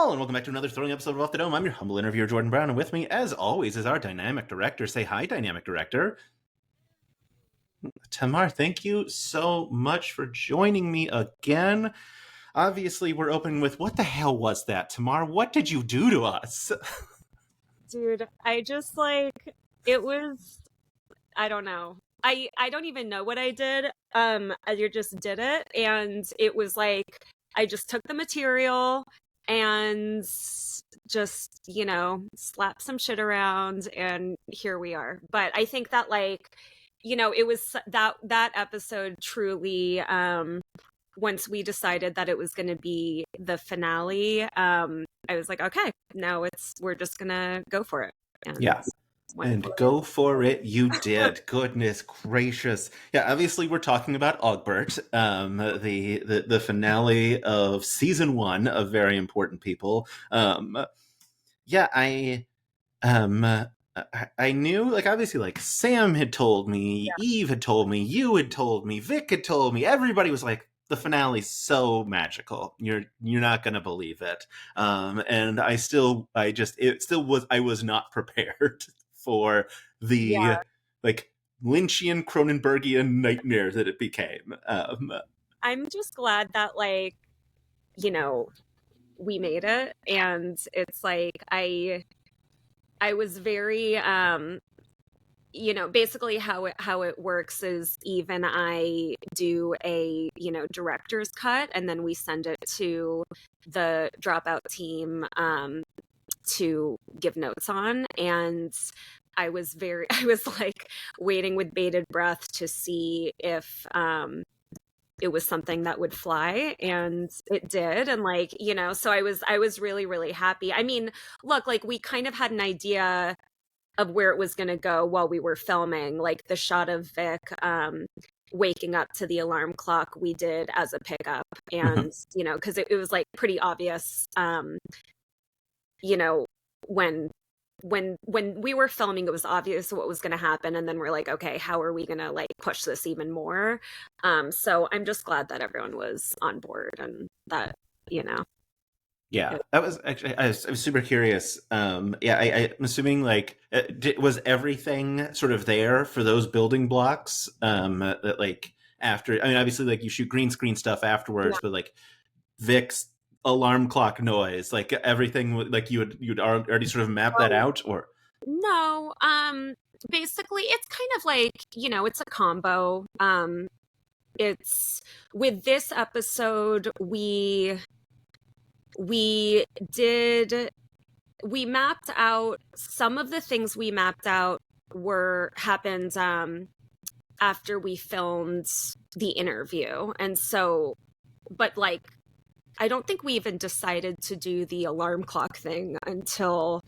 all, and welcome back to another thrilling episode of Off the Dome. I'm your humble interviewer, Jordan Brown, and with me, as always, is our dynamic director. Say hi, dynamic director. Tamar, thank you so much for joining me again. Obviously, we're opening with, what the hell was that, Tamar? What did you do to us? Dude, I just, it was, I don't know. I don't even know what I did. I just did it, and it was like, I just took the material and just, slapped some shit around, and here we are. But I think that, it was that episode truly, once we decided that it was going to be the finale, I was like, okay, now we're just going to go for it. And go for it, you did. Goodness gracious. Yeah, obviously we're talking about Augbert, the finale of season 1 of Very Important People. I knew, obviously, Sam had told me, yeah. Eve had told me, you had told me, Vic had told me, everybody was like, the finale's so magical. You're not gonna believe it. And I was not prepared for the Lynchian Cronenbergian nightmare that it became. I'm just glad that we made it, and it's I was very basically how it works is Eve and I do a director's cut, and then we send it to the dropout team to give notes on. And I was waiting with bated breath to see if it was something that would fly, and it did. And so I was really, really happy. I mean, look, we kind of had an idea of where it was going to go while we were filming. The shot of Vic waking up to the alarm clock we did as a pickup, and because it was pretty obvious, when we were filming, it was obvious what was going to happen, and then we're like, okay, how are we going to push this even more? So I'm just glad that everyone was on board, and that Yeah, that was actually, I was super curious. I'm assuming was everything sort of there for those building blocks? That after, I mean, obviously you shoot green screen stuff afterwards, yeah. But Vic's alarm clock noise, everything, you'd already sort of mapped that out, or no? Basically, it's kind of it's a combo. It's with this episode we mapped out some of the things we mapped out happened after we filmed the interview. And so, but I don't think we even decided to do the alarm clock thing until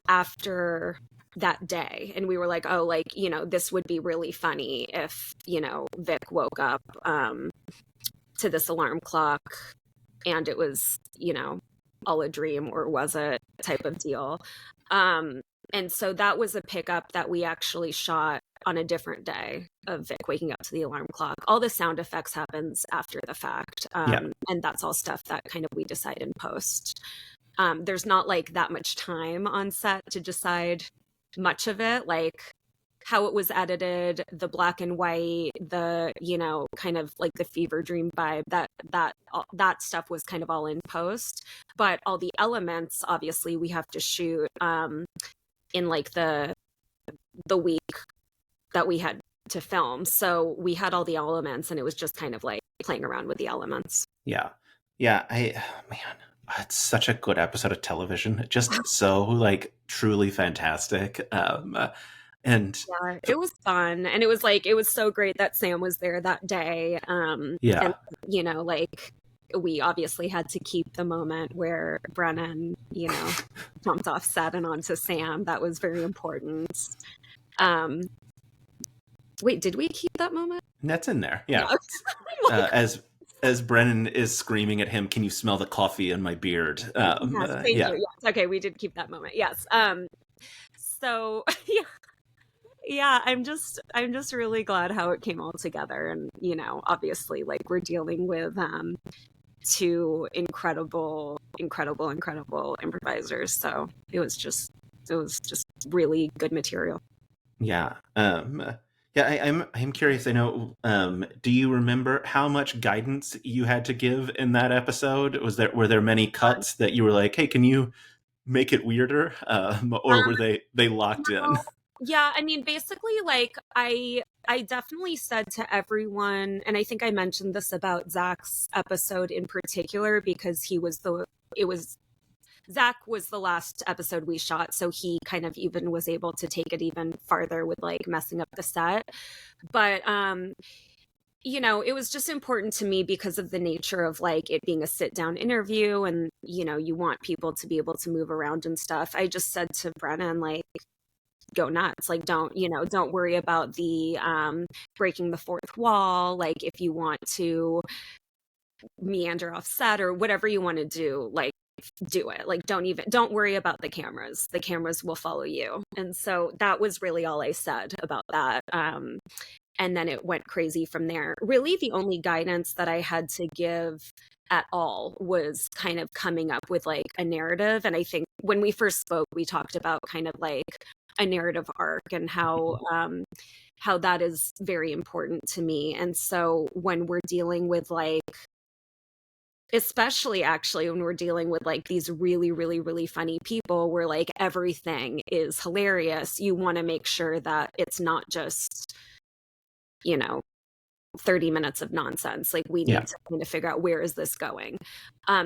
after that day. And we were like, oh, this would be really funny if, Vic woke up to this alarm clock and it was, all a dream, or was it, type of deal. And so that was a pickup that we actually shot on a different day of Vic waking up to the alarm clock. All the sound effects happens after the fact. And that's all stuff that kind of we decide in post. There's not that much time on set to decide much of it, how it was edited, the black and white, the kind of the fever dream vibe, that stuff was kind of all in post. But all the elements, obviously, we have to shoot in the week that we had to film. So we had all the elements, and it was just kind of playing around with the elements. Yeah. It's such a good episode of television. Just so truly fantastic. And yeah, it was fun, and it was so great that Sam was there that day. And we obviously had to keep the moment where Brennan, jumped off set and onto Sam. That was very important. Wait, did we keep that moment? That's in there, yeah. As Brennan is screaming at him, "Can you smell the coffee in my beard?" Yes, thank you. Yes, okay, we did keep that moment. Yes. So yeah, I'm just really glad how it came all together, and obviously we're dealing with two incredible incredible, incredible improvisers. So it was just really good material. Yeah. Yeah, I'm curious. I know. Do you remember how much guidance you had to give in that episode? Were there many cuts that you were like, "Hey, can you make it weirder?" Or were they locked in? No. Yeah, I mean, basically, like I definitely said to everyone, and I think I mentioned this about Zach's episode in particular because it was Zach was the last episode we shot, so he kind of even was able to take it even farther with like messing up the set. But you know, it was just important to me because of the nature of like it being a sit down interview and, you know, you want people to be able to move around and stuff. I just said to Brennan, like, go nuts. Like, don't worry about the breaking the fourth wall. Like, if you want to meander off set or whatever you want to do, like, do it. Like, don't worry about the cameras. The cameras will follow you. And so that was really all I said about that. And then it went crazy from there. Really, the only guidance that I had to give at all was kind of coming up with like a narrative. And I think when we first spoke, we talked about kind of like a narrative arc and how that is very important to me. And so when we're dealing with like, especially actually when we're dealing with like these really, really, really funny people where like everything is hilarious, you want to make sure that it's not just, you know, 30 minutes of nonsense. Like we Yeah. need to kind of figure out where is this going.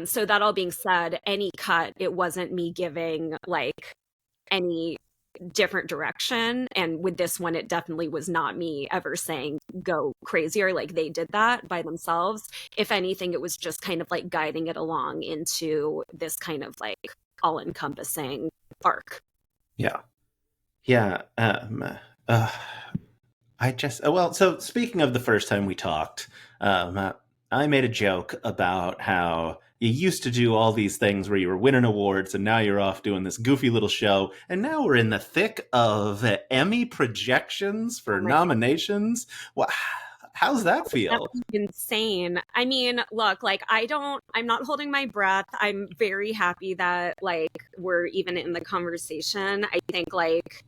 So that all being said, any cut, it wasn't me giving like any different direction. And with this one, it definitely was not me ever saying go crazier. Like they did that by themselves. If anything, it was just kind of like guiding it along into this kind of like all encompassing arc. Yeah. Yeah. Well, so speaking of the first time we talked, I made a joke about how you used to do all these things where you were winning awards and now you're off doing this goofy little show. And now we're in the thick of Emmy projections Oh for my God. nominations. Well, how's that That's feel? insane. I mean, look, like I'm not holding my breath. I'm very happy that like we're even in the conversation. I think like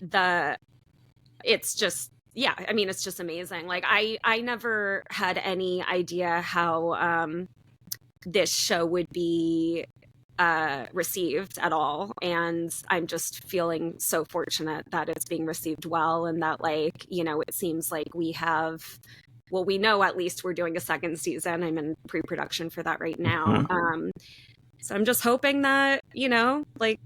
the it's just yeah, I mean it's just amazing. Like I never had any idea how this show would be received at all, and I'm just feeling so fortunate that it's being received well and that like, you know, it seems like we have well, we know at least we're doing a second season. I'm in pre-production for that right now. Mhm. So I'm just hoping that, you know, like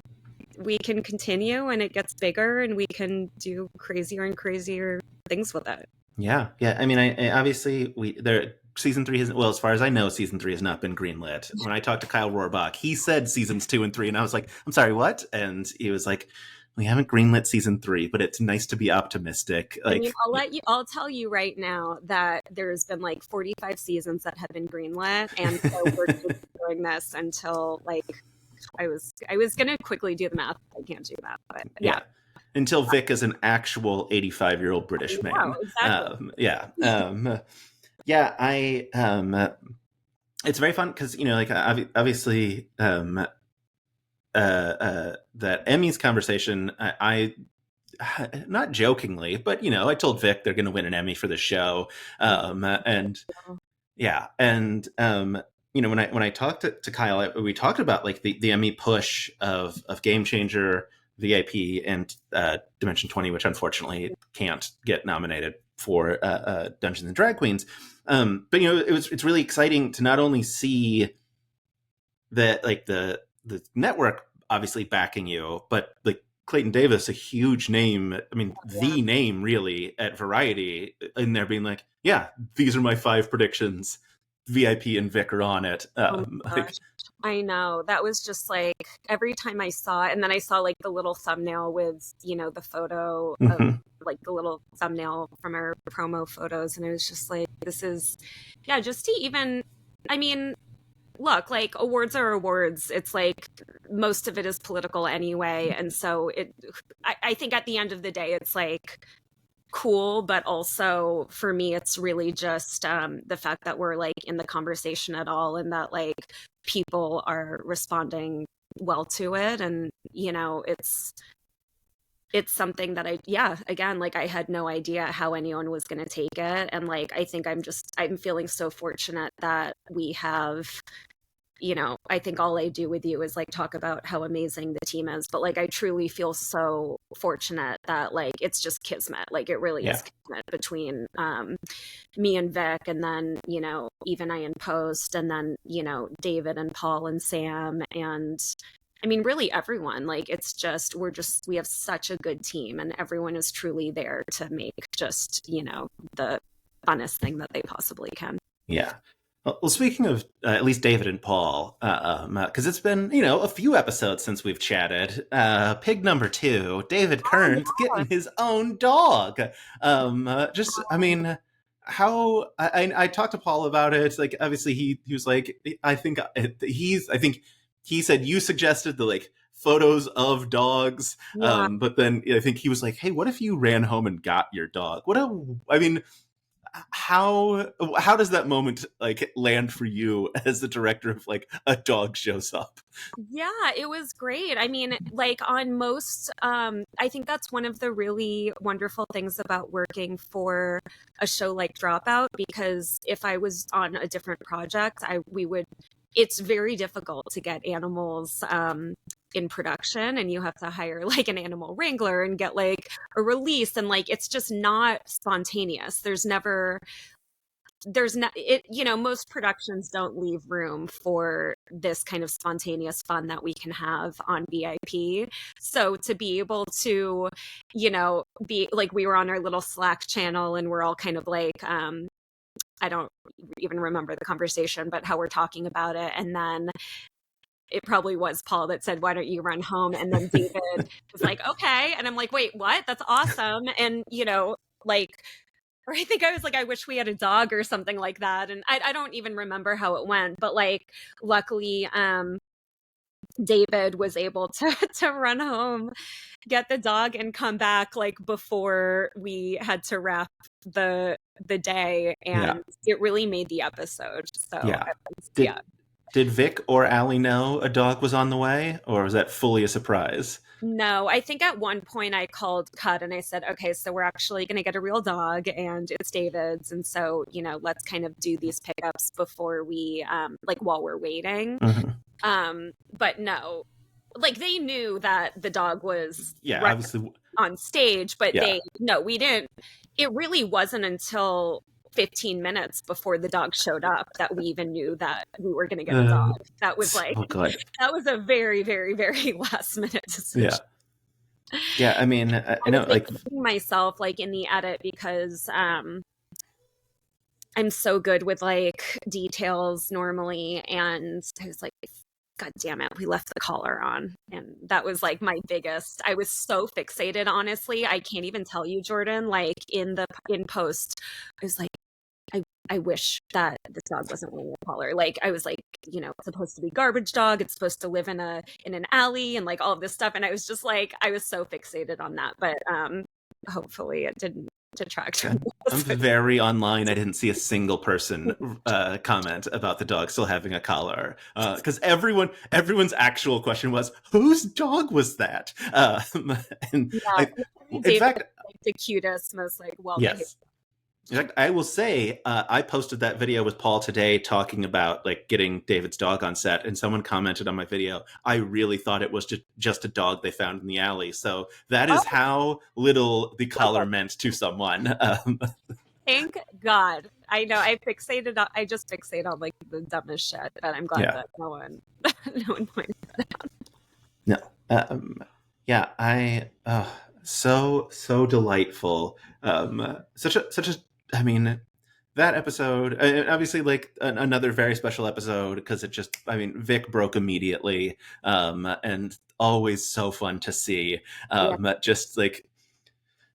we can continue and it gets bigger and we can do crazier and crazier things with it. Yeah, yeah. I mean, I obviously we there season three has well, as far as I know, season three has not been greenlit. When I talked to Kyle Rohrbach, he said seasons two and three, and I was like, "I'm sorry, what?" And he was like, "We haven't greenlit season three, but it's nice to be optimistic." I mean, Like, I'll tell you right now that there's been like 45 seasons that have been greenlit. And so we're just doing this until like, I was going to quickly do the math. I can't do that, but yeah. yeah, until Vic is an actual 85-year-old British No, man. exactly. Yeah, yeah. It's very fun because like obviously, that Emmy's conversation, I not jokingly, but I told Vic they're going to win an Emmy for the show, and yeah, and when I talked to Kyle, we talked about like the Emmy push of Game Changer, VIP, and Dimension 20, which unfortunately can't get nominated for Dungeons and Drag Queens. But it's really exciting to not only see that like the network obviously backing you, but like Clayton Davis, a huge name. I mean, Yeah. the name really at Variety, in there being like, yeah, these are my 5 predictions. VIP and Vic are on it. Oh my gosh. I know. That was just like every time I saw it, and then I saw like the little thumbnail with, you know, the photo of Mhm. like the little thumbnail from our promo photos. And it was just like, this is, yeah, just to even, I mean, look, like awards are awards. It's like most of it is political anyway. And so I think at the end of the day, it's like, cool, but also for me it's really just the fact that we're like in the conversation at all and that like people are responding well to it. And, it's something that again, like I had no idea how anyone was going to take it. And like, I think I'm feeling so fortunate that we have, I think all I do with you is like talk about how amazing the team is. But like, I truly feel so fortunate that like, it's just kismet. Like it really is kismet between me and Vic, and then, even I in post, and then, David and Paul and Sam, and I mean, really everyone. Like it's just, we have such a good team, and everyone is truly there to make just, the funnest thing that they possibly can. Yeah. Well, speaking of at least David and Paul, because it's been, a few episodes since we've chatted. Pig number 2, David Kearns getting his own dog. I mean, I talked to Paul about it. Like, obviously, he was like, I think he said you suggested the like photos of dogs, but then I think he was like, hey, what if you ran home and got your dog? I mean, how does that moment like land for you as the director of like a dog shows up? Yeah, it was great. I mean, like on most, I think that's one of the really wonderful things about working for a show like Dropout, because if I was on a different project, it's very difficult to get animals in production, and you have to hire like an animal wrangler and get like a release, and like it's just not spontaneous. There's not it, most productions don't leave room for this kind of spontaneous fun that we can have on VIP. So to be able to, be like, we were on our little Slack channel, and we're all kind of like, I don't even remember the conversation, but how we're talking about it. And then it probably was Paul that said, why don't you run home? And then David was like, okay. And I'm like, wait, what? That's awesome. And, like, or I think I was like, I wish we had a dog or something like that. And I don't even remember how it went, but like, luckily, David was able to run home, get the dog, and come back like before we had to wrap the day, and it really made the episode. So Did Vic or Allie know a dog was on the way, or was that fully a surprise? No, I think at one point I called cut and I said, okay, so we're actually going to get a real dog, and it's David's. And so, let's kind of do these pickups before we, like while we're waiting. Mm-hmm. But no, like they knew that the dog was obviously on stage, but we didn't. It really wasn't until 15 minutes before the dog showed up that we even knew that we were going to get a dog. That was like, that was a very, very, very last minute decision. Yeah. I mean, I know, like myself, like in the edit, because I'm so good with like details normally, and I was like, God damn it, we left the collar on. And that was like my biggest, I was so fixated, honestly. I can't even tell you, Jordan, like in post, I was like, I wish that this dog wasn't wearing a collar. Like I was like, it's supposed to be garbage dog. It's supposed to live in an alley and like all of this stuff. And I was just like, I was so fixated on that. But hopefully it didn't detract from I'm very online. I didn't see a single person comment about the dog still having a collar, because everyone's actual question was, whose dog was that? And in fact, the cutest, most like well-behaved. Yes. In fact, I will say, I posted that video with Paul today talking about like getting David's dog on set, and someone commented on my video, I really thought it was just a dog they found in the alley. So that is how little the collar meant to someone. Thank God. I know I just fixate on like the dumbest shit, but I'm glad that no one pointed that out. No. So delightful. Such a I mean, that episode, obviously like another very special episode, because it just, I mean, Vic broke immediately, and always so fun to see. Just like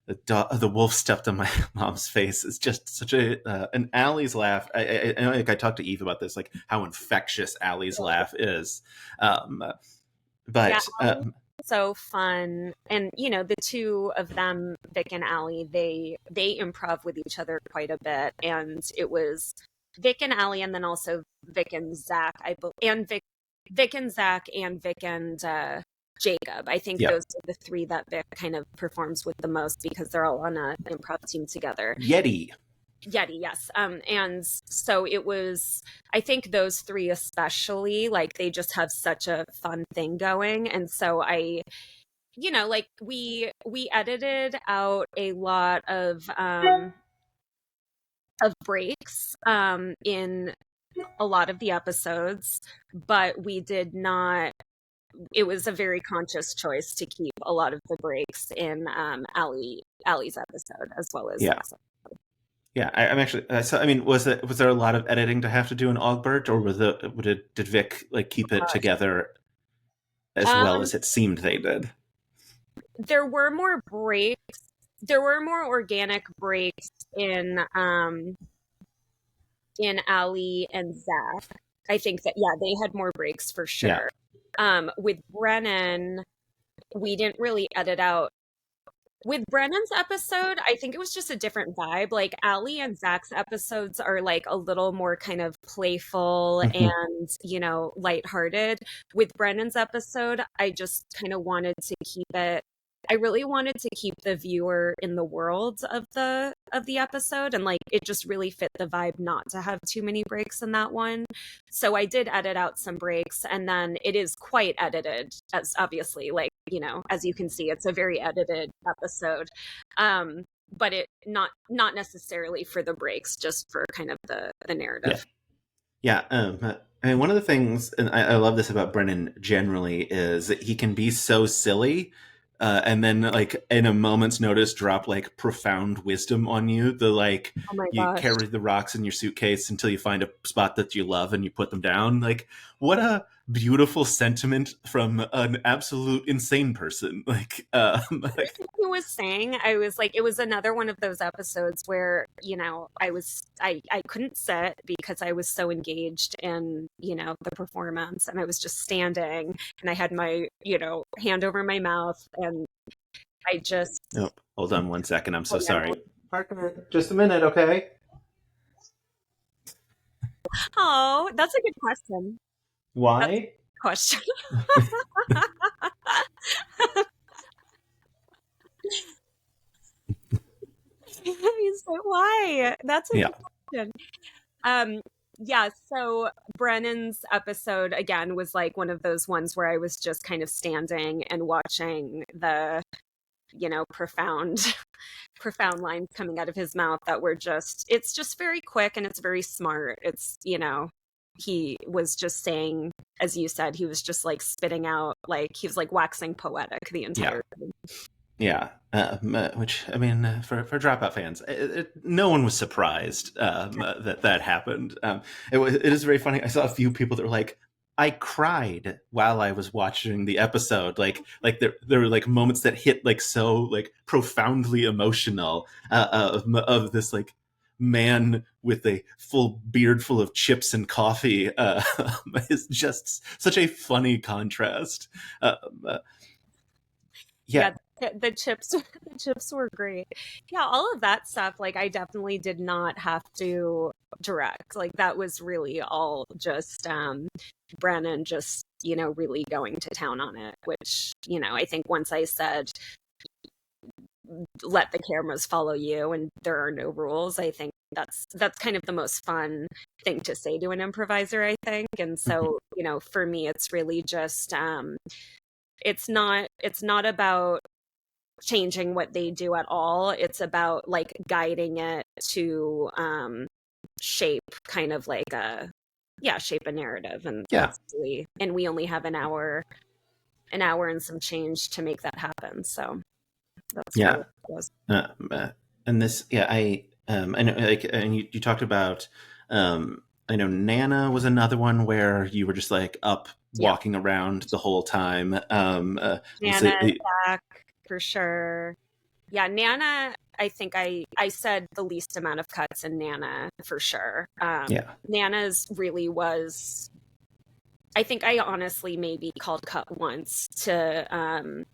the wolf stepped on my mom's face is just such an Allie's laugh. I talked to Eve about this, like how infectious Allie's laugh is. So fun. And the two of them, Vic and Allie, they improv with each other quite a bit, and it was Vic and Allie, and then also Vic and Zach, and Vic and Zach, and Vic and Jacob. I think Yeah. those are the three that Vic kind of performs with the most because they're all on an improv team together. Yeti. Yeti, yes. And so it was, I think those three especially, like they just have such a fun thing going. And so like we edited out a lot of breaks in a lot of the episodes, but we did not. It was a very conscious choice to keep a lot of the breaks in Allie's episode as well as Yeah. Yeah, I'm actually. So, I mean, was there a lot of editing to have to do in Augbert, or did Vic like keep it together as well as it seemed they did? There were more breaks. There were more organic breaks in Allie and Zach. I think that they had more breaks for sure. Yeah. With Brennan, we didn't really edit out. With Brennan's episode, I think it was just a different vibe. Like Allie and Zach's episodes are like a little more kind of playful Mm-hmm. and, lighthearted. With Brennan's episode, I just kind of wanted to keep it. I really wanted to keep the viewer in the world of the episode, and like it just really fit the vibe not to have too many breaks in that one. So I did edit out some breaks, and then it is quite edited, as obviously, like, as you can see, it's a very edited episode. But it not necessarily for the breaks, just for kind of the narrative. Yeah. I mean, one of the things, and I love this about Brennan generally, is that he can be so silly, and then like in a moment's notice, drop like profound wisdom on you. Oh my You gosh. carry the rocks in your suitcase until you find a spot that you love and you put them down. Like, what a beautiful sentiment from an absolute insane person. Who was saying, I was like, it was another one of those episodes where I couldn't sit because I was so engaged in the performance, and I was just standing, and I had my hand over my mouth, and I just Oh, hold on one second. I'm so sorry. Parker, just a minute, okay? oh, that's a good question. That's a Why? good question. He's like, why? That's a Yeah. good question. Um, yeah, so Brennan's episode again was like one of those ones where I was just kind of standing and watching the, profound profound lines coming out of his mouth that were it's just very quick, and it's very smart. It's, he was just saying, as you said, he was just like spitting out, like he was like waxing poetic the entire time. Yeah, which I mean, for Dropout fans, no one was surprised that happened. It is very funny. I saw a few people that were like, "I cried while I was watching the episode." Like there were like moments that hit like so like profoundly emotional of this like man with a full beard full of chips and coffee is just such a funny contrast. Yeah, Yeah. the chips the chips were great. Yeah, all of that stuff, like I definitely did not have to direct. Like that was really all just Brennan just, really going to town on it, which, I think once I said let the cameras follow you and there are no rules, I think that's kind of the most fun thing to say to an improviser, I think. And so, for me it's really just it's not about changing what they do at all. It's about like guiding it to shape kind of like shape a narrative. And Yeah. that's really, and we only have an hour and some change to make that happen. So that's Yeah. really what it was. And this, yeah, I know, like, and you talked about, I know Nana was another one where you were just like up Yeah. walking around the whole time. Nana, Zach, for sure. Yeah, Nana, I think I said the least amount of cuts in Nana for sure. Yeah. Nana's really was, I think I honestly maybe called cut once to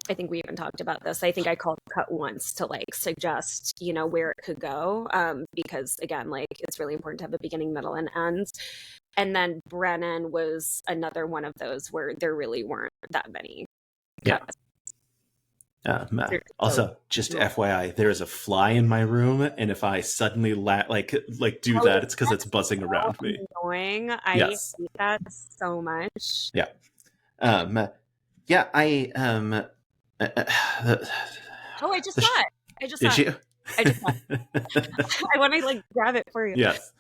I think we even talked about this. I think I called cut once to like suggest, where it could go. Because again, like it's really important to have a beginning, middle, and end. And then Brennan was another one of those where there really weren't that many Yeah. cuts. Also, just FYI, there is a fly in my room, and if I suddenly do that, it's because it's buzzing around me. Annoying. I hate that so much. Yeah. Yeah. Oh, I just saw it. Did you? I just saw it. I want to like grab it for you. Yes.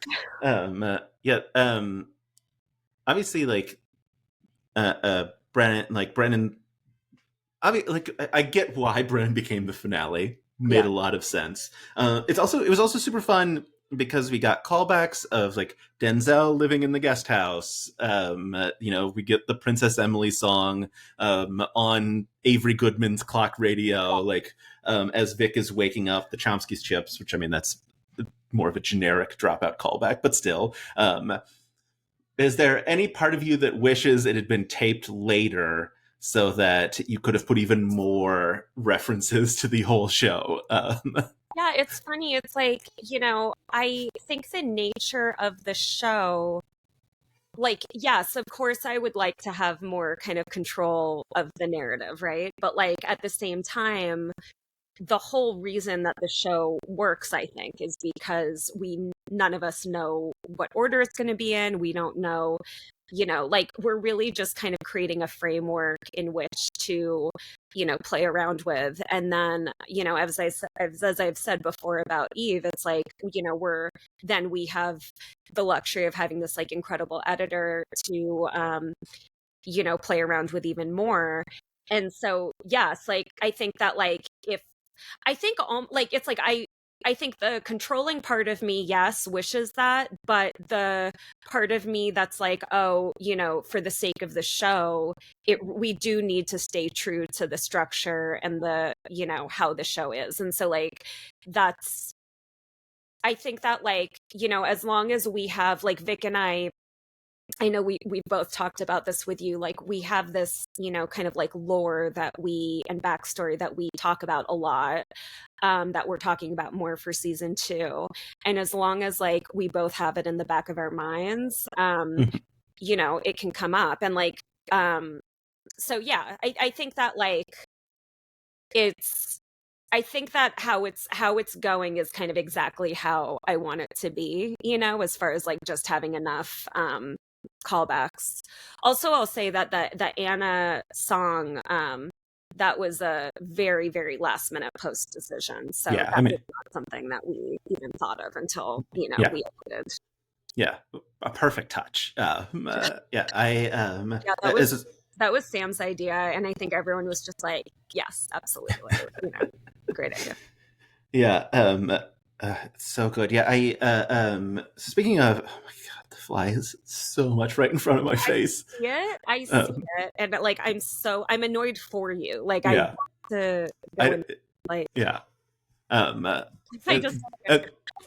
Yeah. Obviously, like, Brennan. I mean, like, I get why Brennan became the finale. Made a lot of sense. It was also super fun because we got callbacks of like Denzel living in the guest house. We get the Princess Emily song on Avery Goodman's clock radio, like as Vic is waking up the Chomsky's chips, which I mean that's more of a generic dropout callback, but still. Is there any part of you that wishes it had been taped later so that you could have put even more references to the whole show? Yeah, it's funny. It's like, I think the nature of the show, like, yes, of course, I would like to have more kind of control of the narrative, right? But like at the same time, the whole reason that the show works, I think, is because none of us know what order it's going to be in. We don't know, like we're really just kind of creating a framework in which to, play around with. And then, as I've said before about Eve, it's like, we have the luxury of having this like incredible editor to, play around with even more. And so, yes, like, I think that like, it's like I think the controlling part of me, yes, wishes that, but the part of me that's like, oh, for the sake of the show, we do need to stay true to the structure and the, how the show is. And so like I think that like, as long as we have like Vic and I know we both talked about this with you, like we have this, kind of like lore and backstory that we talk about a lot, that we're talking about more for season 2. And as long as like we both have it in the back of our minds, it can come up. And like, so yeah, I think that like I think that how it's going is kind of exactly how I want it to be, as far as like just having enough callbacks. Also, I'll say that the Anna song, that was a very, very last minute post decision. So yeah, that was not something that we even thought of until, we edited. Yeah, a perfect touch. That was Sam's idea, and I think everyone was just like, yes, absolutely. Great idea. Yeah, so good. Yeah, speaking of, oh my God, the fly is so much right in front of my face. I see it, and like I'm annoyed for you. Like I want to go in, like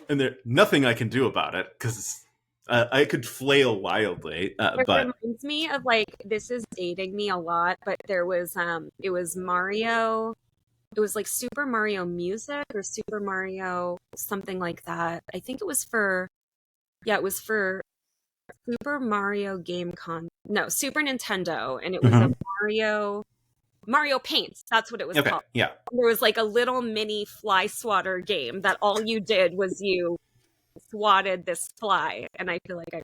and there's nothing I can do about it because I could flail wildly. It but reminds me of like, this is dating me a lot, but there was it was Mario. It was like Super Mario Music or Super Mario something like that. I think it was for Super Mario Super Nintendo, and it was a Mario Paints. That's what it was called. Yeah. There was like a little mini fly swatter game that all you did was you swatted this fly, and I feel like I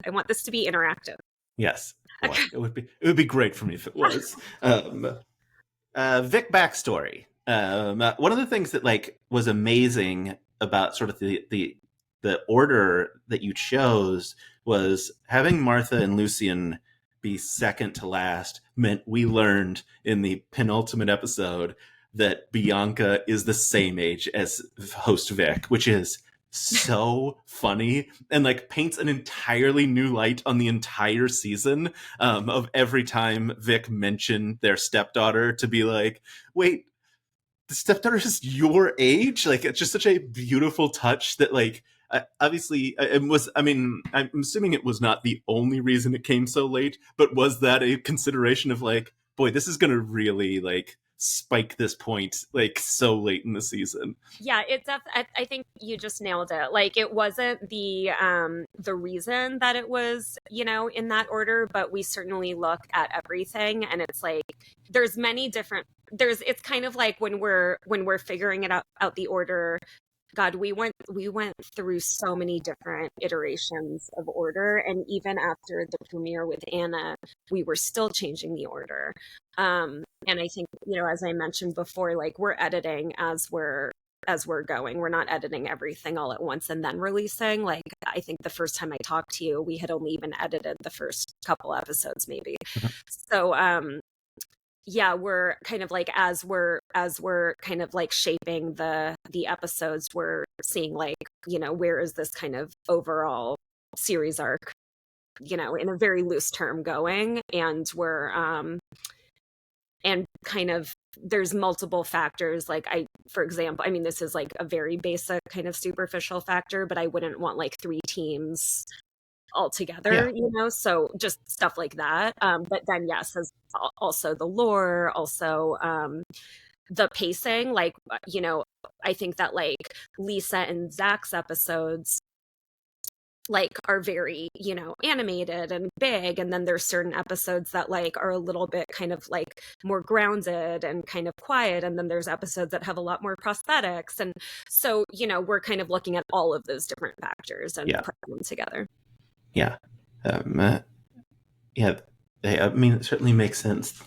want this to be interactive. Yes. Boy, it would be great for me if it was. Vic backstory. One of the things that like was amazing about sort of the order that you chose was having Martha and Lucian be second to last meant we learned in the penultimate episode that Bianca is the same age as host Vic, which is so funny and like paints an entirely new light on the entire season, of every time Vic mentioned their stepdaughter to be like, wait, the stepdaughter is your age? Like, it's just such a beautiful touch that like, obviously it was, I mean, I'm assuming it was not the only reason it came so late, but was that a consideration of like, boy, this is going to really like spike this point like so late in the season. Yeah, I think you just nailed it. Like it wasn't the reason that it was, in that order, but we certainly look at everything and it's like there's many different it's kind of like when we're figuring it out the order. God, we went through so many different iterations of order, and even after the premiere with Anna, we were still changing the order. And I think, as I mentioned before, like we're editing as we're going. We're not editing everything all at once and then releasing. Like I think the first time I talked to you, we had only even edited the first couple episodes, maybe. So yeah, we're kind of like as we're kind of like shaping the episodes, we're seeing like, where is this kind of overall series arc, in a very loose term going. And we're and kind of there's multiple factors. Like for example, I mean, this is like a very basic kind of superficial factor, but I wouldn't want like three teams all together, so just stuff like that. But then yes, as also the lore, also the pacing, like I think that like Lisa and Zach's episodes like are very animated and big, and then there's certain episodes that like are a little bit kind of like more grounded and kind of quiet, and then there's episodes that have a lot more prosthetics, and so we're kind of looking at all of those different factors and putting them together. Yeah. Yeah. I mean, it certainly makes sense.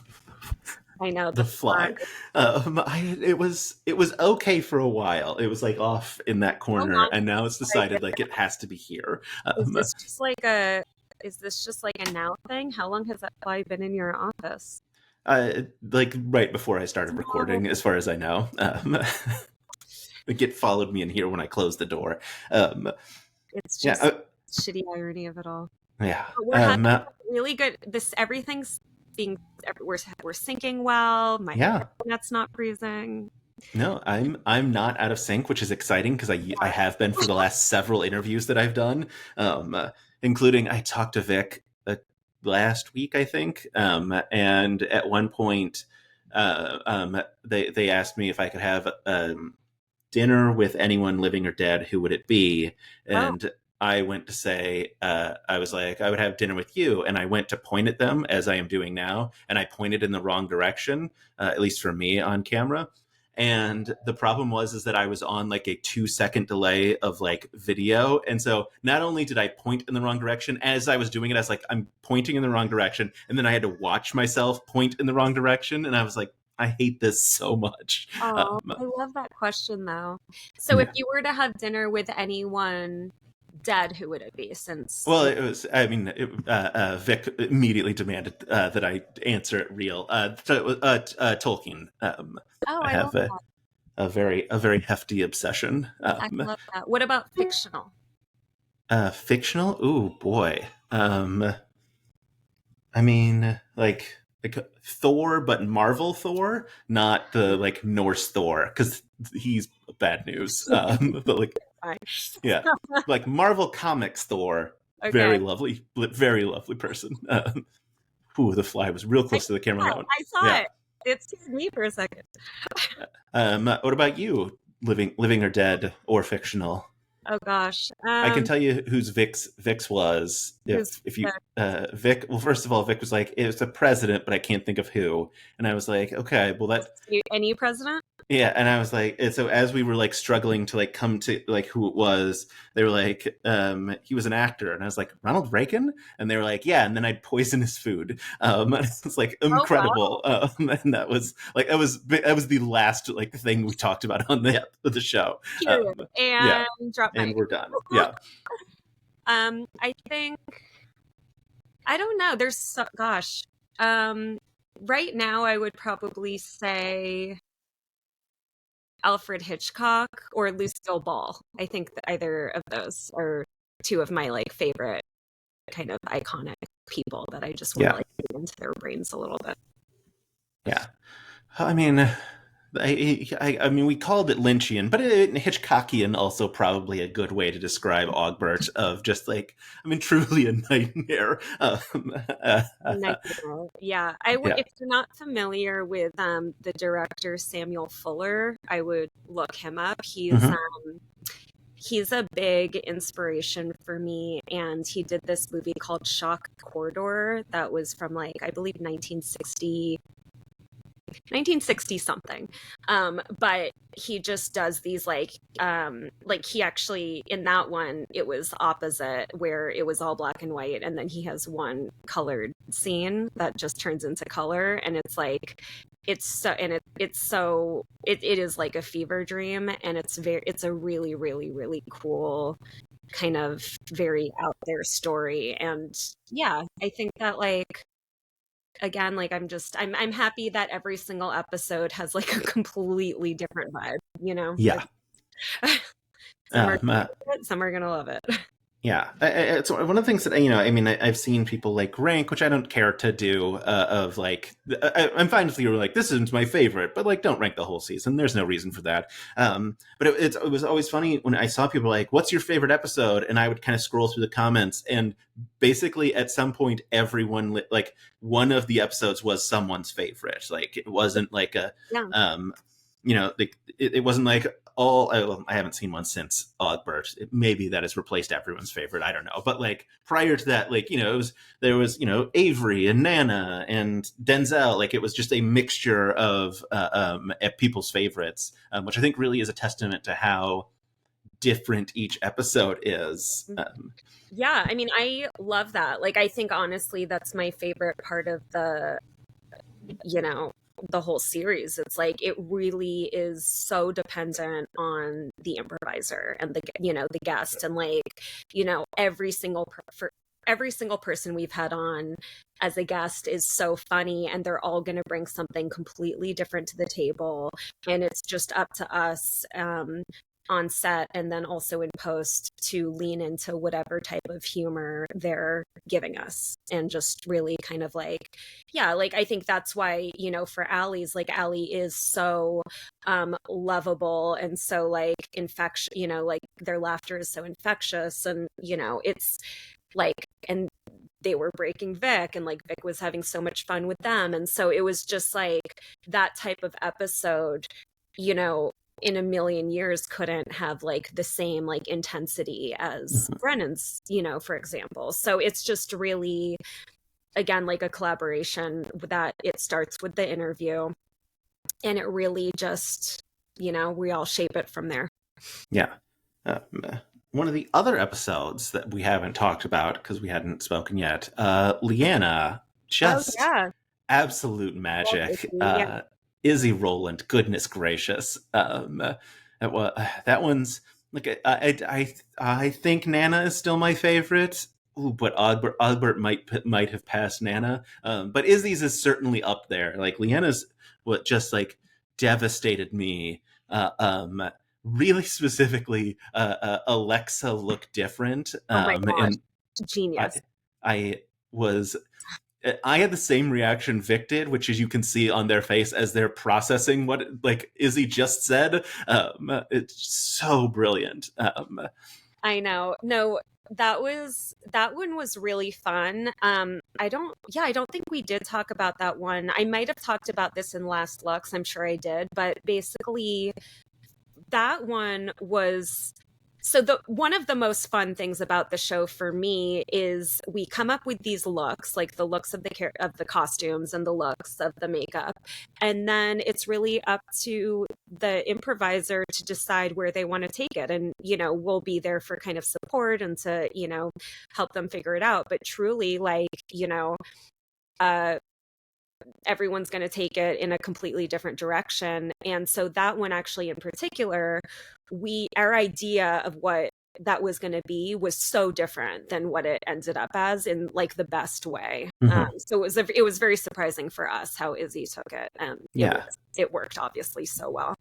I know The fly. It was okay for a while. It was like off in that corner, and now it's decided like it has to be here. Is this just like a now thing? How long has that fly been in your office? Like right before I started recording, as far as I know. It followed me in here when I closed the door. It's just shitty irony of it all. Yeah. But we're having really good. Everything's being. We're syncing well. My internet's not freezing. No, I'm not out of sync, which is exciting because I have been for the last several interviews that I've done, including I talked to Vic last week, I think, and at one point, they asked me if I could have dinner with anyone living or dead, who would it be? And I went to say, I was like, I would have dinner with you. And I went to point at them as I am doing now. And I pointed in the wrong direction, at least for me on camera. And the problem is that I was on like a 2-second delay of like video. And so not only did I point in the wrong direction, as I was doing it, I was like, I'm pointing in the wrong direction. And then I had to watch myself point in the wrong direction. And I was like, I hate this so much. Oh, I love that question though. So if you were to have dinner with anyone dead, who would it be? It was, I mean, Vic immediately demanded that I answer it real. Tolkien. I have a very hefty obsession. I love that. What about fictional? Fictional? Ooh, boy. I mean, like Thor, but Marvel Thor, not the like Norse Thor, because he's bad news. But like, yeah, like Marvel Comics Thor, very lovely person. Ooh, the fly was real close to the camera. That one. I saw it. It scared me for a second. What about you? Living or dead or fictional? Oh gosh, I can tell you whose Vic's was. If you Vic, well, first of all, Vic was like, it's a president, but I can't think of who. And I was like, okay, well that any president. Yeah, and I was like, and so as we were like struggling to like come to like who it was, they were like, he was an actor, and I was like, Ronald Reagan, and they were like, yeah, and then I'd poison his food. It's like incredible, and that was like that was the last like thing we talked about on the show. Drop and we're done. Yeah. I think I don't know. There's gosh, right now I would probably say Alfred Hitchcock or Lucille Ball. I think that either of those are two of my like favorite kind of iconic people that I just want to like get into their brains a little bit. Yeah. I mean, I mean, we called it Lynchian, but Hitchcockian also probably a good way to describe Augbert of just like, I mean, truly a nightmare. Nightmare. Yeah, Yeah. if you're not familiar with the director Samuel Fuller, I would look him up. Hmm. He's a big inspiration for me, and he did this movie called Shock Corridor that was from like I believe 1960 something. But he just does these like he actually in that one it was opposite where it was all black and white, and then he has one colored scene that just turns into color, and it's like it is like a fever dream, and it's a really really really cool kind of very out there story. And yeah, I think that like again, like I'm happy that every single episode has like a completely different vibe, you know? Yeah. Some are Um, gonna uh, hate it, some are gonna love it. Yeah, it's one of the things that I mean, I've seen people like rank, which I don't care to do. Of like, I'm fine if you're like, this isn't my favorite, but like, don't rank the whole season. There's no reason for that. But it was always funny when I saw people like, "What's your favorite episode?" And I would kind of scroll through the comments, and basically at some point, everyone like one of the episodes was someone's favorite. Like, it wasn't like a, Yeah. um, like it wasn't like all I haven't seen one since Augbert. Maybe that has replaced everyone's favorite. I don't know. But like prior to that, like, there was, Avery and Nana and Denzel. Like it was just a mixture of people's favorites, which I think really is a testament to how different each episode is. Yeah, I mean, I love that. Like, I think honestly, that's my favorite part of you know, the whole series. It's like it really is so dependent on the improviser and the guest, and like, every single person we've had on as a guest is so funny, and they're all going to bring something completely different to the table, and it's just up to us on set and then also in post to lean into whatever type of humor they're giving us, and just really kind of like, yeah, like I think that's why, for Allie's, like Allie is so lovable and so like infectious, like their laughter is so infectious, and it's like, and they were breaking Vic, and like Vic was having so much fun with them, and so it was just like that type of episode, you know in a million years couldn't have like the same like intensity as Brennan's, for example. So it's just really, again, like a collaboration that it starts with the interview, and it really just, we all shape it from there. Yeah. Um, One of the other episodes that we haven't talked about because we hadn't spoken yet, Leanna, Oh just yeah. absolute magic. Yeah. Izzy Rowland, goodness gracious. That one's like I think Nana is still my favorite. Ooh, but Augbert might have passed Nana. But Izzy's is certainly up there. Like Leanna's what just like devastated me. Really specifically, Alexa looked different. Oh my gosh, And I genius. I was I had the same reaction Vic did, which is you can see on their face as they're processing what like Izzy just said. It's so brilliant. I know. No, that one was really fun. I don't think we did talk about that one. I might have talked about this in Last Lux, I'm sure I did, but basically that one was, so the one of the most fun things about the show for me is we come up with these looks, like the looks of the costumes and the looks of the makeup, and then it's really up to the improviser to decide where they want to take it, and we'll be there for kind of support and to help them figure it out. But truly, like, uh everyone's going to take it in a completely different direction. And so that one actually in particular, our idea of what that was going to be was so different than what it ended up as, in like the best way. Hmm. So it was very surprising for us how Izzy took it, and Yeah. it worked obviously so well.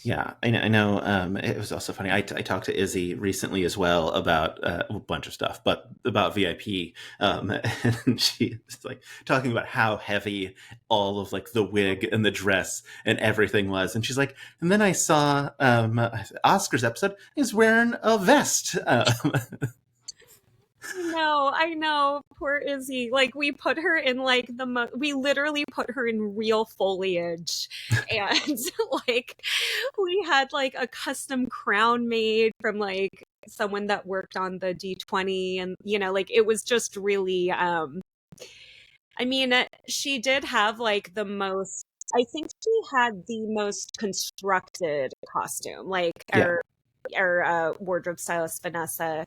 Yeah, I know. It was also funny. I talked to Izzy recently as well about a bunch of stuff, but about VIP. And she was like talking about how heavy all of like the wig and the dress and everything was, and she's like, and then I saw Oscar's episode. He's wearing a vest. I know. Poor Izzy. Like, we put her in like we literally put her in real foliage. And like, we had like a custom crown made from like someone that worked on the D20. And, like, it was just really, I mean, she did have like I think she had the most constructed costume. Like, Yeah, our wardrobe stylist Vanessa,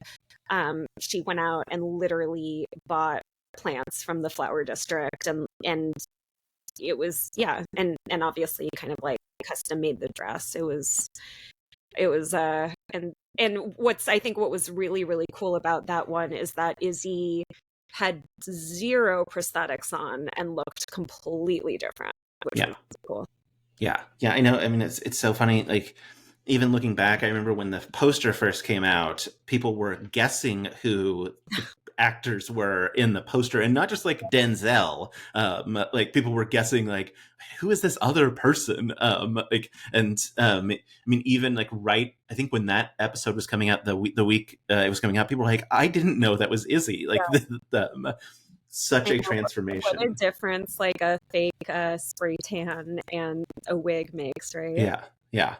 she went out and literally bought plants from the flower district, and it was, yeah, and obviously kind of like custom made the dress. It was and what was really really cool about that one is that Izzy had zero prosthetics on and looked completely different, which yeah. was cool. Yeah, I know. I mean, it's so funny. Like, even looking back, I remember when the poster first came out, people were guessing who the actors were in the poster, and not just like Denzel. Like, people were guessing like, who is this other person? Like, and I mean, even like I think when that episode was coming out, the week it was coming out, people were like, I didn't know that was Izzy. Like, Yeah. such I a know what a transformation. difference like a fake spray tan and a wig makes, right? Yeah, yeah.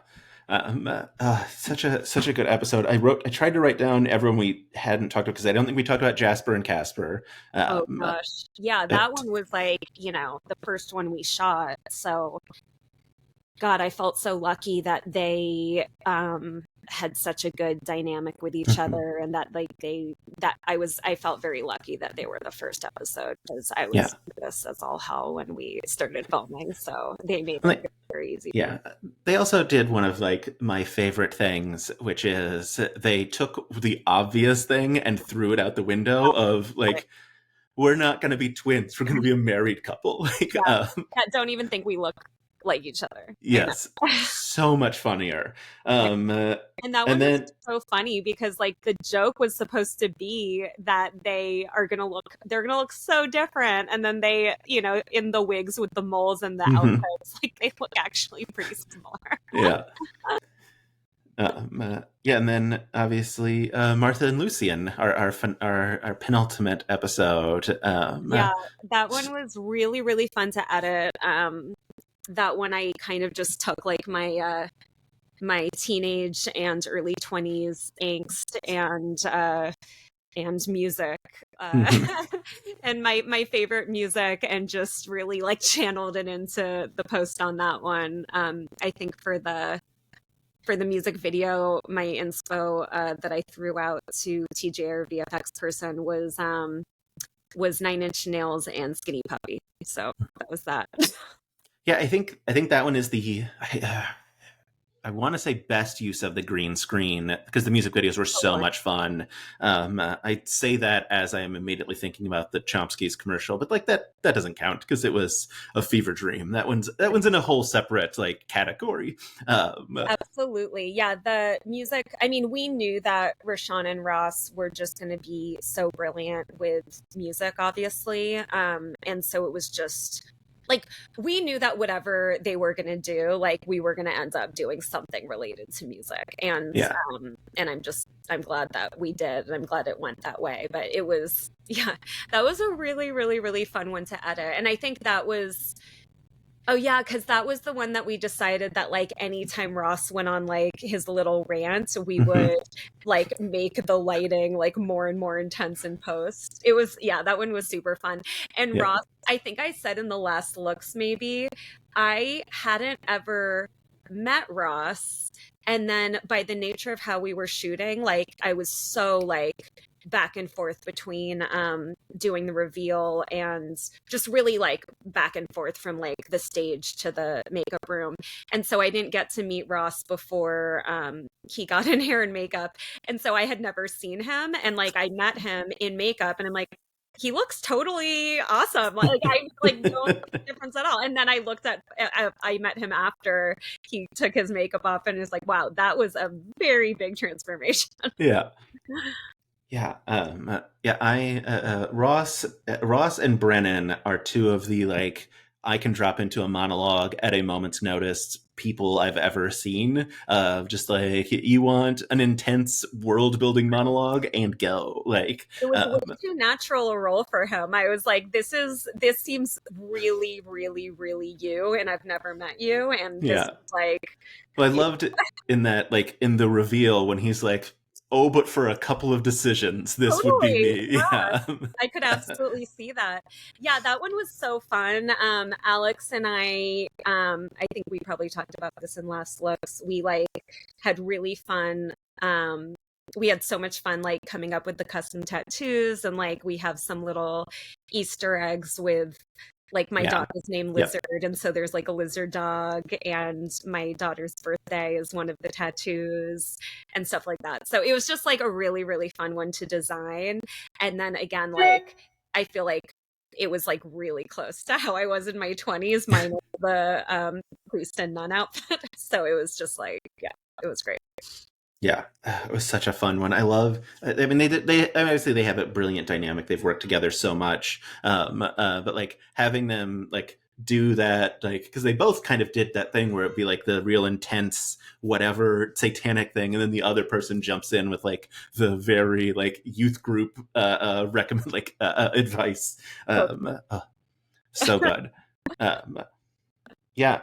Such a good episode. I tried to write down everyone we hadn't talked about, because I don't think we talked about Jasper and Casper. Oh Um, gosh. Yeah, that but one was like, the first one we shot. So God, I felt so lucky that they had such a good dynamic with each other, and that like I felt very lucky that they were the first episode, because I yeah, was this as all hell when we started filming. So they made it like, very easy for me. yeah. They also did one of like my favorite things, which is they took the obvious thing and threw it out the window of like, we're not going to be twins. We're going to be a married couple. Like, Yeah. Yeah, don't even think we look like each other. I know. yes, so much funnier. Um, uh, And that and one was then so funny because like the joke was supposed to be that they're gonna look so different, and then they, in the wigs with the moles and the mhm, outfits, like they look actually pretty similar. yeah. Yeah, and then obviously Martha and Lucian, our penultimate episode. Yeah, that one was really, really fun to edit. That one I kind of just took like my teenage and early 20s angst and music, mhm, and my favorite music, and just really like channeled it into the post on that one. I think for the music video, my inspo that I threw out to TJ, or VFX person, was Nine Inch Nails and Skinny Puppy. So that was that. yeah, I think that one is I want to say best use of the green screen, because the music videos were so much fun. I say that as I am immediately thinking about the Chomsky's commercial, but like that doesn't count because it was a fever dream. That one's in a whole separate like category. Absolutely. Yeah, the music, I mean, we knew that Rashawn and Ross were just going to be so brilliant with music, obviously. And so it was just like, we knew that whatever they were going to do, like, we were going to end up doing something related to music. Yeah, And I'm glad that we did, and I'm glad it went that way. But it was, yeah, that was a really, really, really fun one to edit. And I think that was, oh yeah, because that was the one that we decided that like anytime Ross went on like his little rant, we mhm, would like make the lighting like more and more intense in post. It was, yeah, that one was super fun. And yeah, Ross, I think I said in the last looks maybe, I hadn't ever met Ross. And then by the nature of how we were shooting, like I was so like back and forth between doing the reveal and just really like back and forth from like the stage to the makeup room. And so I didn't get to meet Ross before he got in hair and makeup. And so I had never seen him. And like I met him in makeup and I'm like, he looks totally awesome. Like I like no difference at all. And then I looked at I met him after he took his makeup off and was like, wow, that was a very big transformation. Yeah. Yeah, yeah. Ross and Brennan are two of the like I can drop into a monologue at a moment's notice people I've ever seen. Just like you want an intense world building monologue and go like, It was way too natural a role for him. I was like, this seems really, really, really you, and I've never met you, and this yeah. is like, Well, I loved it in that like in the reveal when he's like, oh, but for a couple of decisions, this would be totally, me. yeah. Yeah. I could absolutely see that. Yeah, that one was so fun. Alex and I think we probably talked about this in Last Looks. We like had really fun. We had so much fun like coming up with the custom tattoos, and like we have some little Easter eggs with like my Yeah. dog is named Yep. Lizard, and so there's like a lizard dog, and my daughter's birthday is one of the tattoos and stuff like that. So it was just like a really, really fun one to design. And then again, like I feel like it was like really close to how I was in my 20s, minus the priest and nun outfit. So it was just like, yeah, it was great. Yeah, it was such a fun one. I love. I mean, they obviously they have a brilliant dynamic. They've worked together so much. But like having them like do that, like because they both kind of did that thing where it'd be like the real intense whatever satanic thing, and then the other person jumps in with like the very like youth group recommend like advice. So good. Um, yeah,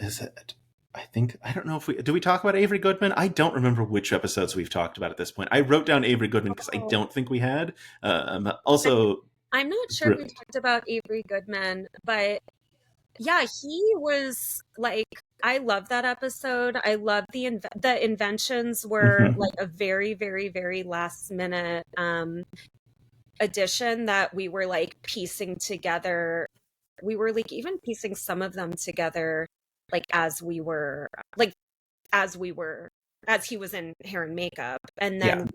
is it? I think I don't know if we talk about Avery Goodman. I don't remember which episodes we've talked about at this point. I wrote down Avery Goodman because I don't think we had. Also, I'm not sure we talked about Avery Goodman, but yeah, he was like, I love that episode. I love the inventions were like a very, very, very last minute addition that we were like piecing together. We were like even piecing some of them together, like as we were like as we were as he was in hair and makeup, and then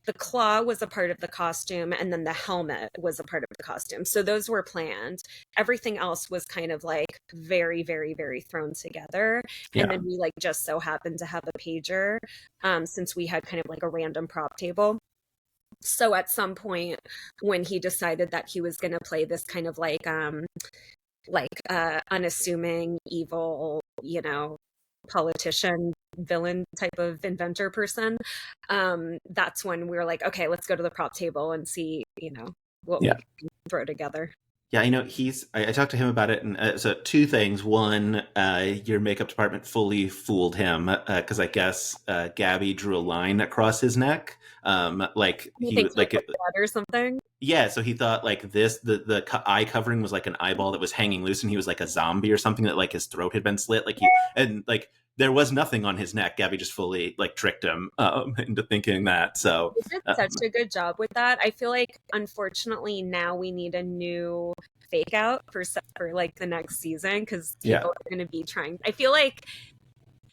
the claw was a part of the costume, and then the helmet was a part of the costume. So those were planned. Everything else was kind of like very, very, very thrown together. And then we like just so happened to have a pager, since we had kind of like a random prop table. So at some point when he decided that he was going to play this kind of like unassuming evil, you know, politician villain type of inventor person, that's when we were like, okay, let's go to the prop table and see, you know, what we can throw together. Yeah, I know I talked to him about it, and so two things. One, your makeup department fully fooled him because I guess Gabby drew a line across his neck, like he like it, or something. Yeah, so he thought like the eye covering was like an eyeball that was hanging loose, and he was like a zombie or something, that like his throat had been slit. Like and like there was nothing on his neck. Gabby just fully like tricked him into thinking that. So he did such a good job with that. I feel like unfortunately now we need a new fake out for like the next season, because people are going to be trying. I feel like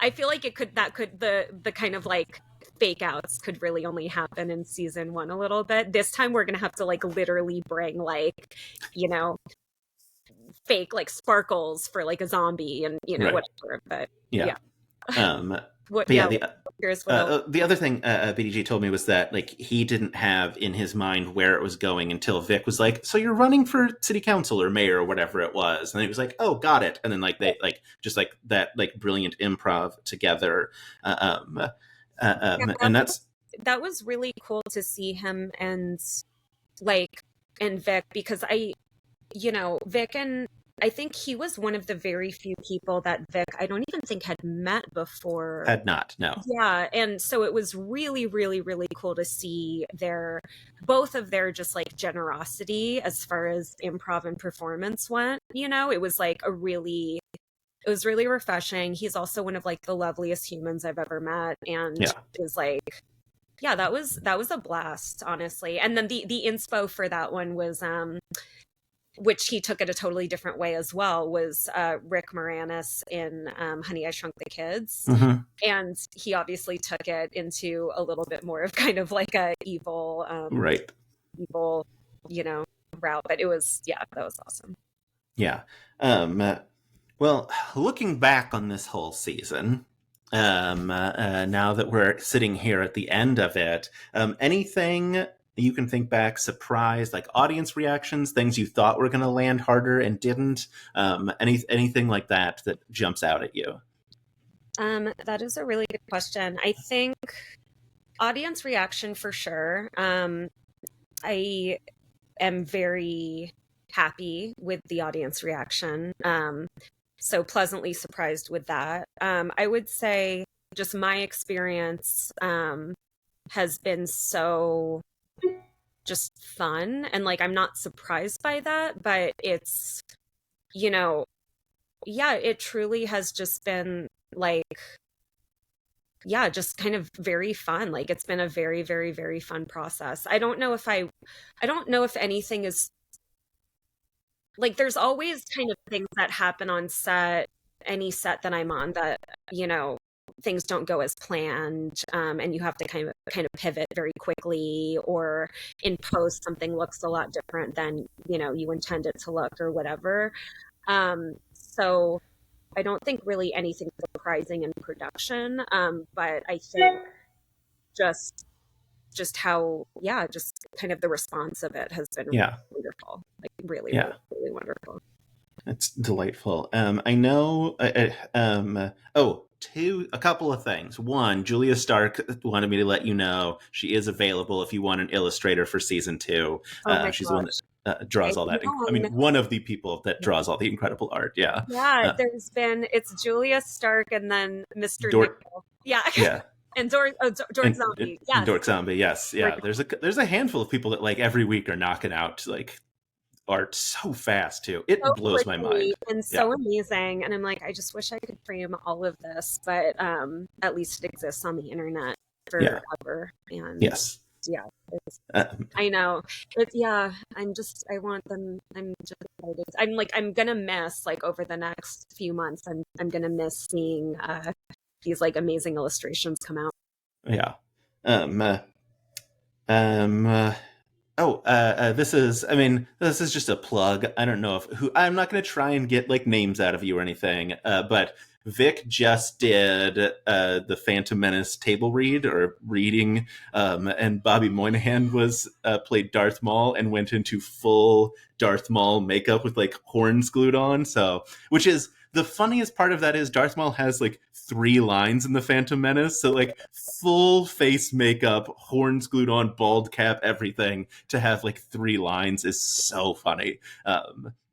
the kind of like fake outs could really only happen in season 1 a little bit. This time we're gonna have to like literally bring like, you know, fake like sparkles for like a zombie and, you know, whatever. But yeah. The other thing BDG told me was that like he didn't have in his mind where it was going until Vic was like, so you're running for city council or mayor or whatever it was, and he was like, oh, got it. And then like they like just like that like brilliant improv together. And that was really cool to see him and Vic, because Vic, and I think he was one of the very few people that Vic, I don't even think had met before. Had not, no. Yeah, and so it was really, really, really cool to see both of their just like generosity as far as improv and performance went. You know, it was like a really it was really refreshing. He's also one of like the loveliest humans I've ever met, and Yeah. it was like, yeah, that was a blast, honestly. And then the inspo for that one was which he took it a totally different way as well, was Rick Moranis in Honey, I Shrunk the Kids. Mm-hmm. And he obviously took it into a little bit more of kind of like a Right. evil, you know, route. But it was, yeah, that was awesome. Yeah. Well, looking back on this whole season, now that we're sitting here at the end of it, anything you can think back, surprised, like audience reactions, things you thought were going to land harder and didn't, anything like that that jumps out at you? That is a really good question. I think audience reaction for sure. I am very happy with the audience reaction. So pleasantly surprised with that. I would say just my experience has been so just fun, and like I'm not surprised by that, but it's, you know, yeah, it truly has just been like, yeah, just kind of very fun. Like it's been a very, very, very fun process. I don't know if anything is like, there's always kind of things that happen on set, any set that I'm on, that, you know, things don't go as planned, and you have to kind of pivot very quickly, or in post something looks a lot different than, you know, you intend it to look or whatever. So I don't think really anything surprising in production, but I think just how, yeah, just kind of the response of it has been Yeah. wonderful, like really, really, Yeah. really wonderful. It's delightful. I know. A couple of things. One, Julia Stark wanted me to let you know she is available if you want an illustrator for season 2. Oh my She's the one gosh. that I draws all that. know, I I mean, know. one of the people that draws all the incredible art. Yeah. Yeah, Uh, it's Julia Stark and then Mr. Dork. Nickel. Yeah. Yeah. And Dork Zombie. And Yes. Dork Zombie. Yes. Oh my Yeah. There's a handful of people that like every week are knocking out like art so fast too. It so blows my quickly mind. and Yeah. so amazing. And I'm like, I just wish I could frame all of this, but at least it exists on the internet Yeah. forever. And Yes. yeah, Uh, I know. It's, yeah, I want them. I'm just excited. I'm like, I'm gonna miss, like, over the next few months, I'm gonna miss seeing these like amazing illustrations come out. yeah. Um. Um. This is. I mean, this is just a plug. I don't know if who. I'm not going to try and get like names out of you or anything. But Vic just did the Phantom Menace table read or reading, and Bobby Moynihan was played Darth Maul and went into full Darth Maul makeup with like horns glued on. So, which is the funniest part of that is Darth Maul has like 3 lines in the Phantom Menace, so like full face makeup, horns glued on, bald cap, everything to have like 3 lines is so funny. I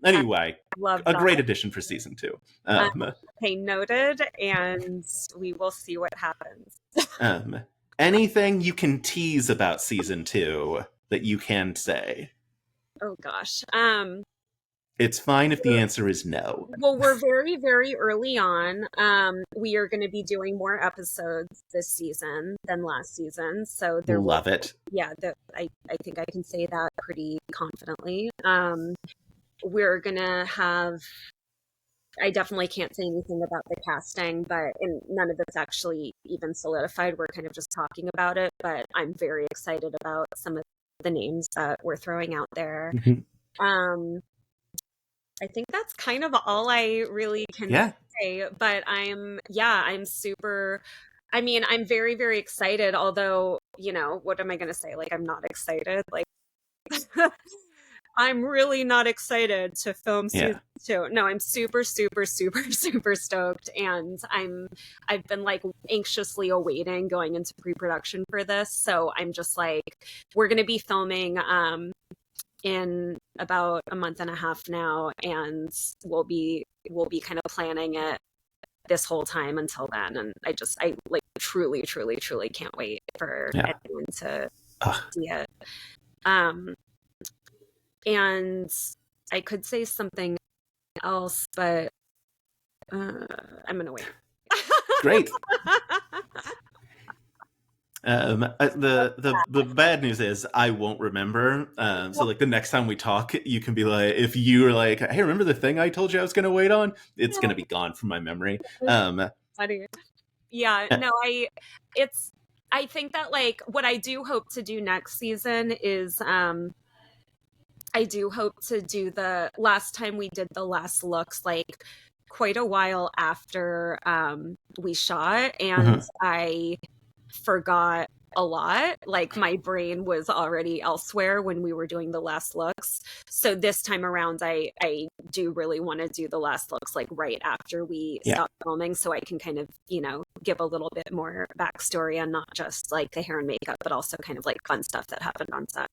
Anyway, love a great that. addition for season 2. Um, okay, noted, and we will see what happens. Um, anything you can tease about season 2 that you can say? Oh gosh. It's fine if the answer is no. Well, we're very, very early on. We are going to be doing more episodes this season than last season, so there will, Love it. yeah, I think I can say that pretty confidently. We're gonna have. I definitely can't say anything about the casting, but and none of it's actually even solidified. We're kind of just talking about it, but I'm very excited about some of the names that we're throwing out there. Mhm. Um, I think that's kind of all I really can Yeah. say, but I'm super, I mean, I'm very, very excited, although, you know, what am I going to say? Like, I'm not excited. Like, I'm really not excited to film Yeah. season 2. No, I'm super, super, super, super stoked. And I've been like anxiously awaiting going into pre-production for this. So I'm just like, we're going to be filming, in about a month and a half now, and we'll be kind of planning it this whole time until then. And I like truly, truly, truly can't wait for Yeah. anyone to Ugh. see it. Um, and I could say something else, but I'm gonna wait. Great. The bad news is I won't remember. So like the next time we talk, you can be like, if you are like, hey, remember the thing I told you I was going to wait on? It's going to be gone from my memory. Funny. Yeah, no, I think that like what I do hope to do next season is I do hope to do the last time we did the last looks like quite a while after we shot, and I forgot a lot. Like my brain was already elsewhere when we were doing the last looks. So this time around, I do really want to do the last looks like right after we stop filming, so I can kind of, you know, give a little bit more backstory on not just like the hair and makeup, but also kind of like fun stuff that happened on set.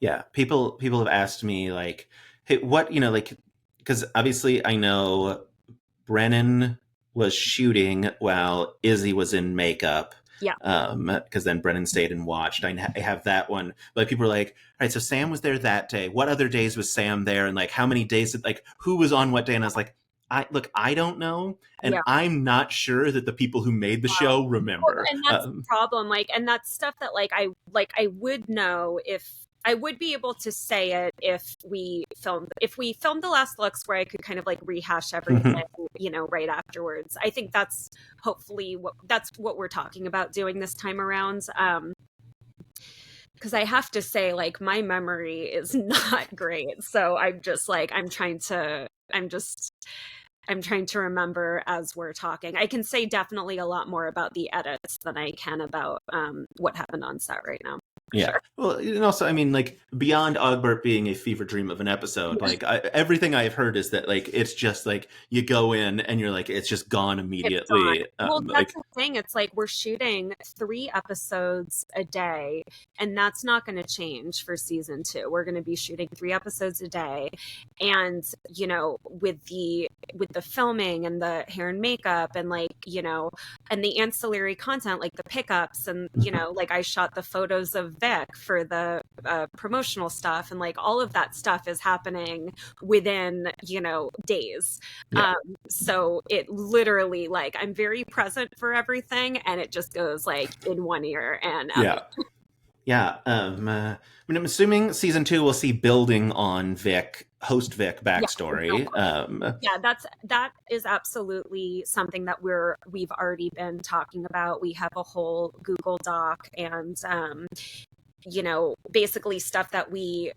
Yeah, people have asked me like, hey, what, you know, like, because obviously I know Brennan was shooting while Izzy was in makeup. Yeah. Because then Brennan stayed and watched. I have that one. Like people are like, all right, so Sam was there that day. What other days was Sam there? And like, how many days? Like, who was on what day? And I was like, I don't know, and I'm not sure that the people who made the show remember. And that's the problem. Like, and that's stuff that I would know if I would be able to say it if we filmed the last looks where I could kind of like rehash everything, you know, right afterwards. I think that's hopefully what we're talking about doing this time around. Because I have to say, like, my memory is not great. So I'm just like, I'm trying to remember as we're talking. I can say definitely a lot more about the edits than I can about what happened on set right now. Yeah. Sure. Well, and also, I mean, like, beyond Augbert being a fever dream of an episode, like, everything I've heard is that, like, it's just, like, you go in and you're like, it's just gone immediately. Well, that's the thing. It's like we're shooting 3 episodes a day, and that's not going to change for season 2. We're going to be shooting 3 episodes a day. And, you know, with the filming and the hair and makeup and, like, you know, and the ancillary content, like the pickups and, you know, like I shot the photos of Vic for the promotional stuff, and like all of that stuff is happening within, you know, days. So it literally, like, I'm very present for everything, and it just goes like in one ear and out. I mean, I'm assuming season 2 will see building on host Vic backstory. That is absolutely something that we've already been talking about. We have a whole Google Doc and you know, basically stuff that we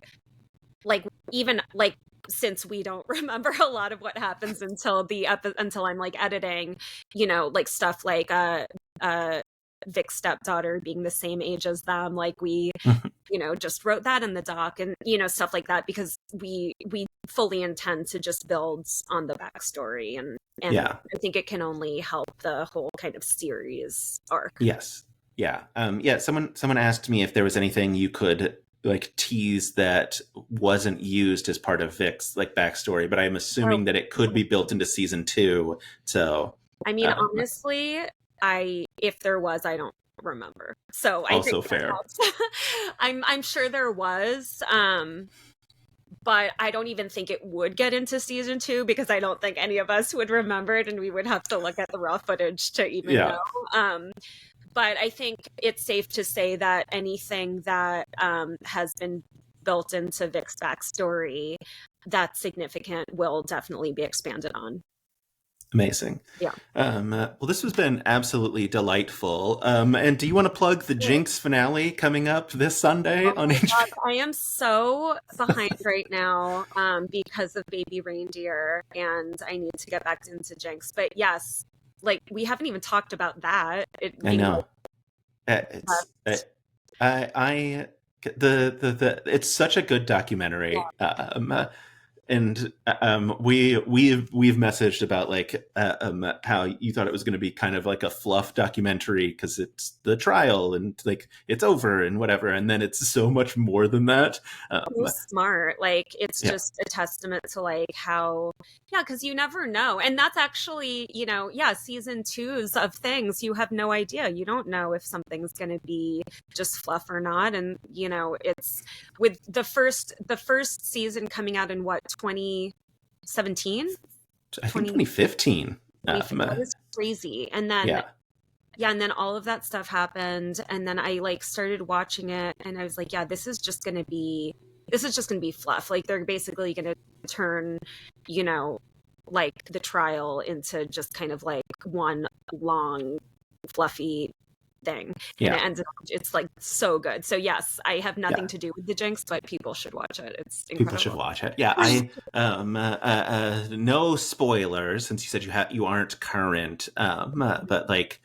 like, even like, since we don't remember a lot of what happens until I'm like editing, you know, like stuff like Vic's stepdaughter being the same age as them, like we you know, just wrote that in the doc, and you know, stuff like that, because we fully intend to just build on the backstory, and I think it can only help the whole kind of series arc. Someone asked me if there was anything you could like tease that wasn't used as part of Vic's like backstory, but I'm assuming that it could be built into season 2. So I mean, honestly, if there was, I don't remember. So I also think fair. I'm sure there was, but I don't even think it would get into season 2, because I don't think any of us would remember it, and we would have to look at the raw footage to even know. But I think it's safe to say that anything that has been built into Vic's backstory that's significant will definitely be expanded on. Amazing. Well, this has been absolutely delightful. And do you want to plug the Jinx finale coming up this Sunday on HBO? I am so behind right now because of Baby Reindeer, and I need to get back into Jinx. But yes, like, we haven't even talked about that. I know. It's such a good documentary. And we've messaged about like how you thought it was going to be kind of like a fluff documentary because it's the trial and like it's over and whatever, and then it's so much more than that. So smart. Like, it's just a testament to like how, because you never know. And that's actually, you know, season 2s of things, you have no idea. You don't know if something's going to be just fluff or not. And you know, it's with the first season coming out in what, 2017? I think 2015. That was crazy. And then yeah, yeah, and then all of that stuff happened, and then I like started watching it, and I was like, yeah, this is just gonna be fluff. Like they're basically gonna turn, you know, like the trial into just kind of like one long fluffy thing, and yeah, it's like so good. So yes, I have nothing yeah. to do with the Jinx, but people should watch it. It's People should incredible. watch it. Yeah, I no spoilers since you said you aren't current. But like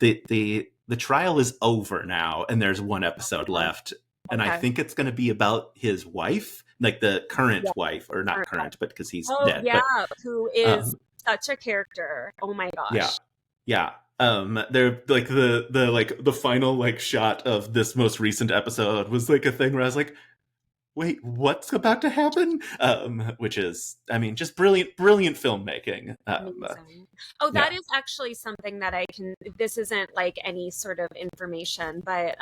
the trial is over now, and there's one episode left, and I Okay. think it's going to be about his wife, like the Yeah. current wife, or not current, but because he's Oh dead. yeah, But who is um, such a character. Oh my yeah, gosh. yeah. They're like the final like shot of this most recent episode was like a thing where I was like, wait, what's about to happen? Which is, I mean, just brilliant filmmaking. Amazing. Oh, that Yeah. is actually something that I can, this isn't like any sort of information, but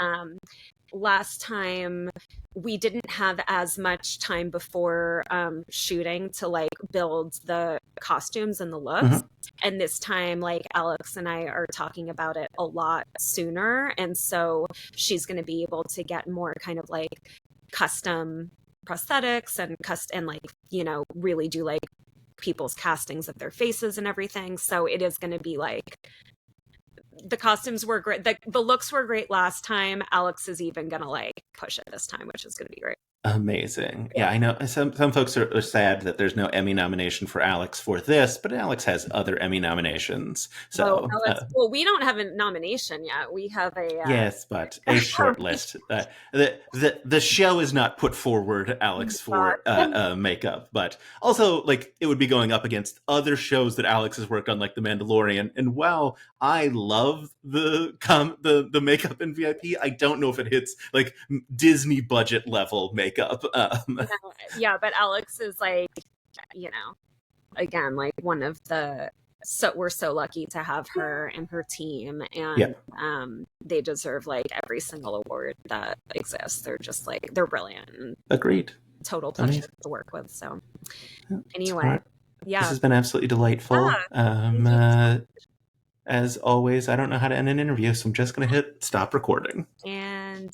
last time we didn't have as much time before shooting to like build the costumes and the looks. Mhm. And this time, like Alex and I are talking about it a lot sooner. And so she's going to be able to get more kind of like custom prosthetics and and like, you know, really do like people's castings of their faces and everything. So it is going to be like the costumes were great. The looks were great last time. Alex is even going to like push it this time, which is going to be great. Amazing. Yeah. Yeah, I know some folks are sad that there's no Emmy nomination for Alex for this, but Alex has other Emmy nominations. Oh, So, Alex. Well, we don't have a nomination yet. We have a yes, but a short list. The show is not put forward, Alex, for makeup, but also like it would be going up against other shows that Alex has worked on, like The Mandalorian. And while I love the makeup in VIP, I don't know if it hits like Disney budget level makeup. yeah, but Alex is like, you know, again, like one of the so we're so lucky to have her and her team, Yeah, and they deserve like every single award that exists. They're just like they're brilliant and agreed. total pleasure Amazing. to work with. So All anyway, right. This yeah, has been absolutely delightful. yeah. Thank you. As always, I don't know how to end an interview, so I'm just going to hit stop recording. And